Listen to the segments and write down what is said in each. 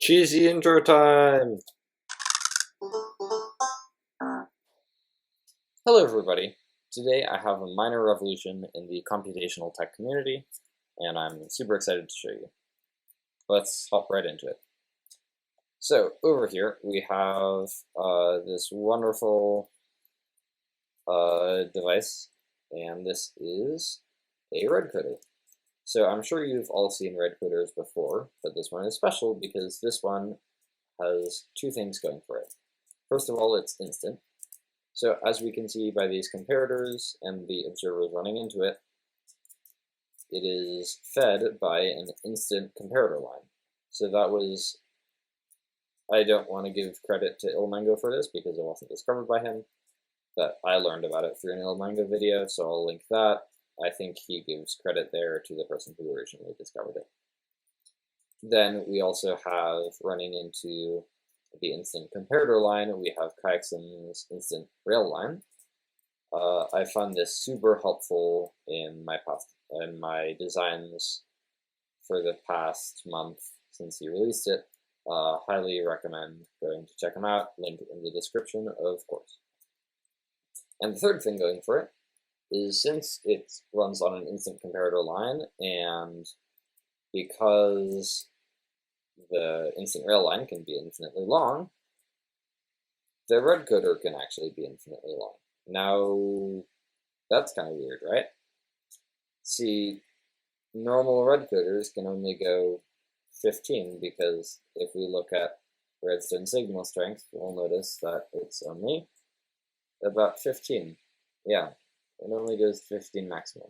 Cheesy intro time! Hello everybody. Today I have a minor revolution in the computational tech community, and I'm super excited to show you. Let's hop right into it. So over here we have this wonderful device, and this is a Redcoder. So I'm sure you've all seen Redcoders before, but this one is special because this one has two things going for it. First of all, it's instant. So as we can see by these comparators and the observers running into it, it is fed by an instant comparator line. So that was, I don't want to give credit to Ilmango for this because it wasn't discovered by him, but I learned about it through an Ilmango video, so I'll link that. I think he gives credit there to the person who originally discovered it. Then we also have, running into the instant comparator line, we have Kahyxen's instant rail line. I found this super helpful in my designs for the past month since he released it. Highly recommend going to check him out. Link in the description, of course. And the third thing going for it is, since it runs on an instant comparator line, and because the instant rail line can be infinitely long, the Redcoder can actually be infinitely long. Now, that's kind of weird, right? See, normal Redcoders can only go 15, because if we look at redstone signal strength, we'll notice that it's only about 15. Yeah, it only goes 15 maximum.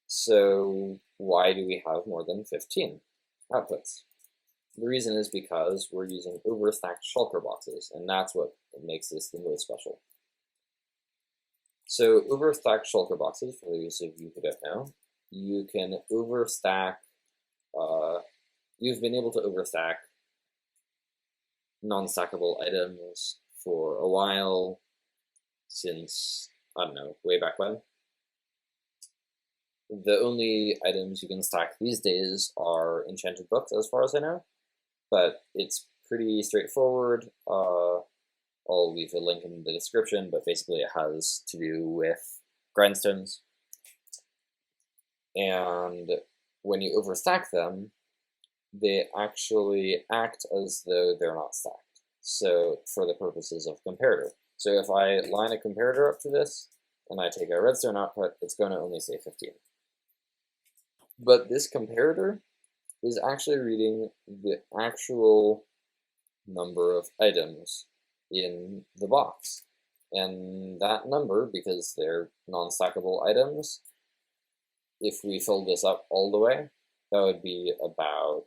So why do we have more than 15 outputs? The reason is because we're using overstacked Shulker boxes, and that's what makes this the most special. So overstacked Shulker boxes, for those of you who don't know, you can overstack, you've been able to overstack non-stackable items for a while, since, I don't know, way back when. The only items you can stack these days are enchanted books, as far as I know, but it's pretty straightforward. I'll leave a link in the description, but basically it has to do with grindstones. And when you overstack them, they actually act as though they're not stacked. So for the purposes of comparator. So if I line a comparator up to this, and I take a redstone output, it's going to only say 15. But this comparator is actually reading the actual number of items in the box. And that number, because they're non-stackable items, if we fill this up all the way, that would be about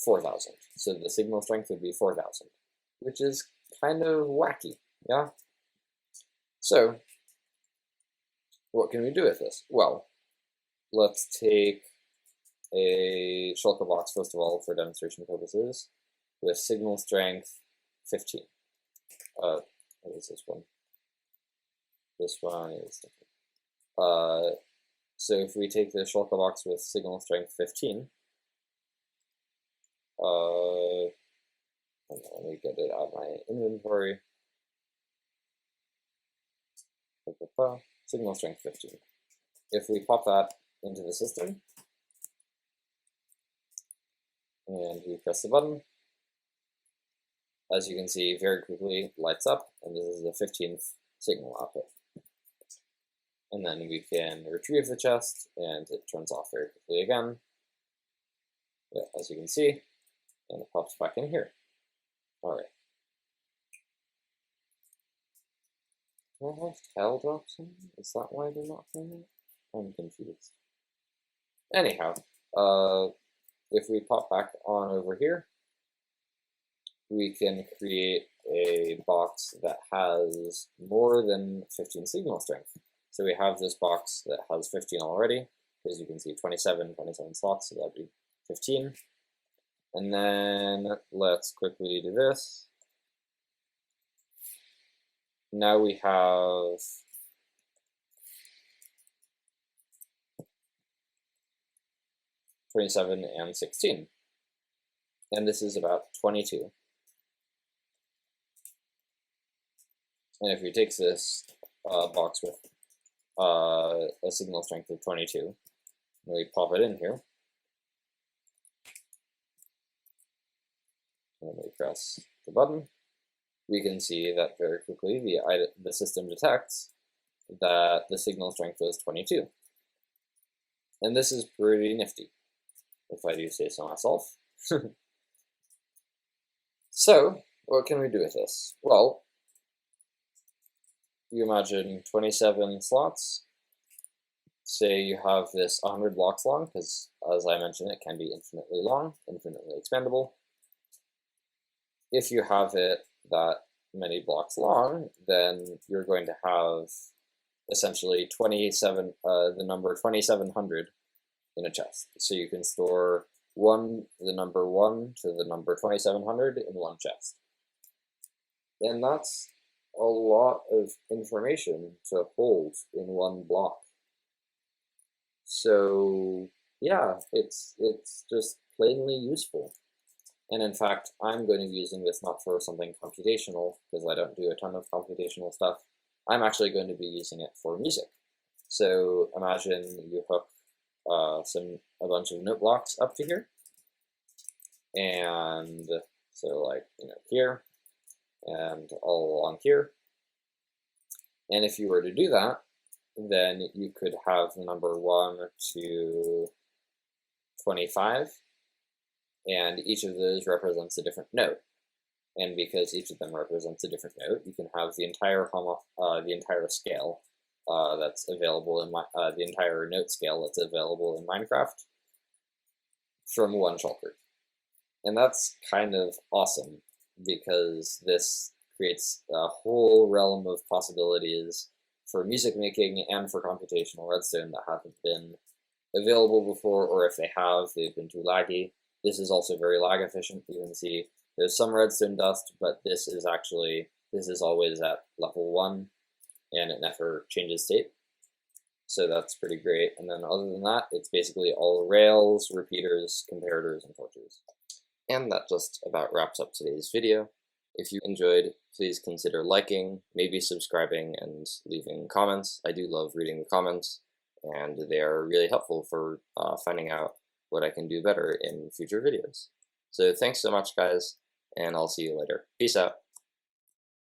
4,000. So the signal strength would be 4,000, which is kind of wacky, yeah? So, what can we do with this? Well, let's take a Shulker box, first of all, for demonstration purposes, with signal strength 15. What is this one? This one is different. So if we take the Shulker box with signal strength 15, let me get it out of my inventory. Signal strength 15. If we pop that into the system, and we press the button, as you can see, very quickly lights up, and this is the 15th signal output. And then we can retrieve the chest, and it turns off very quickly again, yeah, as you can see, and it pops back in here. Alright. Do I have tile drops in? Is that why they're not playing it? I'm confused. Anyhow, if we pop back on over here, we can create a box that has more than 15 signal strength. So we have this box that has 15 already, because you can see 27 slots, so that'd be 15. And then let's quickly do this. Now we have 27 and 16. and this is about 22. And if we take this box with a signal strength of 22, and we pop it in here, and we press the button, we can see that very quickly the system detects that the signal strength was 22. And this is pretty nifty, if I do say so myself. So, what can we do with this? Well, you imagine 27 slots. Say you have this 100 blocks long, because as I mentioned, it can be infinitely long, infinitely expandable. If you have it that many blocks long, then you're going to have essentially the number 2700 in a chest. So you can store the number 1 to the number 2700 in one chest. And that's a lot of information to hold in one block. So yeah, it's just plainly useful. And in fact, I'm going to be using this not for something computational, because I don't do a ton of computational stuff. I'm actually going to be using it for music. So imagine you hook a bunch of note blocks up to here, and so like here and all along here. And if you were to do that, then you could have the number 1 to 25, and each of those represents a different note. And because each of them represents a different note, you can have the entire scale that's available in the entire note scale that's available in Minecraft from one shulker. And that's kind of awesome, because this creates a whole realm of possibilities for music making and for computational redstone that haven't been available before, or if they have, they've been too laggy. This is also very lag efficient. You can see there's some redstone dust, but this is always at level 1, and it never changes state. So that's pretty great. And then other than that, it's basically all rails, repeaters, comparators, and torches. And that just about wraps up today's video. If you enjoyed, please consider liking, maybe subscribing, and leaving comments. I do love reading the comments, and they are really helpful for finding out what I can do better in future videos. So thanks so much, guys, and I'll see you later. Peace out.